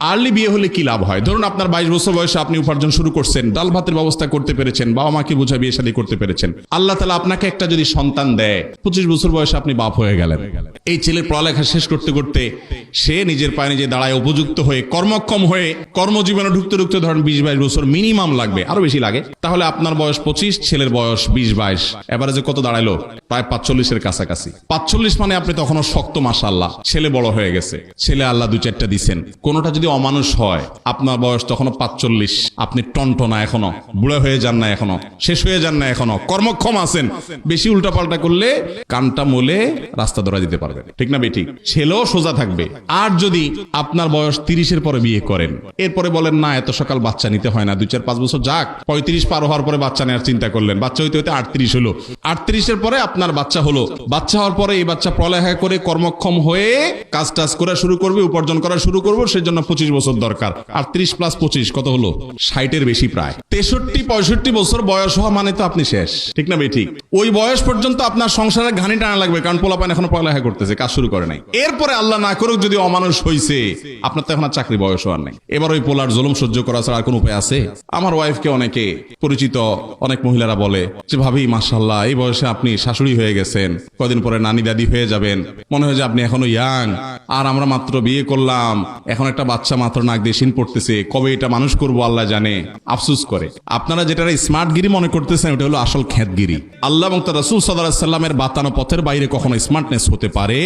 Early বিয়ে হলে কি লাভ হয়? ধরুন আপনার 22 বছর বয়সে আপনি উপার্জন শুরু করছেন, ডাল ভাতের ব্যবস্থা করতে পেরেছেন, বাবা মাকে বুঝা বিয়ে শাদী করতে পেরেছেন। আল্লাহ তাআলা আপনাকে একটা যদি সন্তান দেয়, 25 বছর বয়সে আপনি বাপ হয়ে গেলেন। এই ছেলের পড়ালেখা শেষ করতে করতে সে নিজের পায়ে নিজে দাঁড়ায় উপযুক্ত হয়ে কর্মক্ষম হয়ে কর্মজীবনে ঢুকতে ঢুকতে ধরেন 20-22 বছর মিনিমাম লাগবে, আরো বেশি লাগে। তাহলে আপনার বয়স 25, ছেলের বয়স 20-22, এভারেজে কত দাঁড়াইলো? প্রায় 45-এর কাছাকাছি। 45 মানে আপনি তখনও শক্ত, মাশাআল্লাহ। ছেলে বড় হয়ে গেছে, ছেলে আল্লাহ 2-4টা দিচ্ছেন। কোনোটা যদি অমানুষ হয়, আপনার বয়স তখনও 45, আপনি টনটনা এখনো, বুড়া হয়ে যান না এখনো, শেষ হয়ে যান না এখনো, কর্মক্ষম আছেন। বেশি উল্টাপাল্টা করলে কানটা মোলে রাস্তা ধরা দিতে পারবেন, ঠিক না বেঠিক? ছেলেও সোজা থাকবে। আর যদি আপনার বয়স 30-এর পরে বিয়ে করেন, এরপরে বলেন না এত সকাল বাচ্চা নিতে হয় না, 2-4-5 বছর যাক, 35 পার হওয়ার পরে বাচ্চা নেওয়ার চিন্তা করলেন, বাচ্চা হইতে হইতে 38 হলো, 38-এর পরে আপনার বাচ্চা হলো। বাচ্চা হওয়ার পরে এই বাচ্চা পড়ালেখা করে কর্মক্ষম হয়ে কাজ টাজ করা শুরু করবে, উপার্জন করা শুরু করবো, সেজন্য 25 বছর দরকার। 38 + 25 কত হলো? 60-এর বেশি, প্রায় 63-65 বছর বয়স হওয়া মানে তো আপনি শেষ, ঠিক না বেঠিক? ওই বয়স পর্যন্ত আপনার সংসারে ঘানি টানা লাগবে, কারণ পোলাপান এখনো পড়ালেখা করতেছে, কাজ শুরু করে নাই। এরপরে আল্লাহ না করুক যদি অমানুষ হইছে, আপনার তো এখন আর চাকরি বয়স হওয়ার নেই। এবার ওই পোলার জুলুম সহ্য করা ছাড়া আর কোন উপায় আছে? আমার ওয়াইফকে অনেকে পরিচিত অনেক মহিলারা বলে যে ভাবি মাশাআল্লাহ এই বয়সে আপনি শাশুড়ি হয়ে গেছেন, কদিন পরে নানি দাদি হয়ে যাবেন, মনে হয় যে আপনি এখনো ইয়াং, আর আমরা মাত্র বিয়ে করলাম, এখন একটা বাচ্চা মাত্র নাক দিয়ে শিন পড়তেছে, কবে এটা মানুষ করবো আল্লাহ জানে। আফসোস করে আপনারা যেটা স্মার্টগিরি মনে করতেছেন, ওটা হলো আসল খ্যাতগিরি। আল্লাহ এবং তার রাসূল সাল্লাল্লাহু আলাইহি ওয়াসাল্লামের বাতানো পথের বাইরে কখনো স্মার্টনেস হতে পারে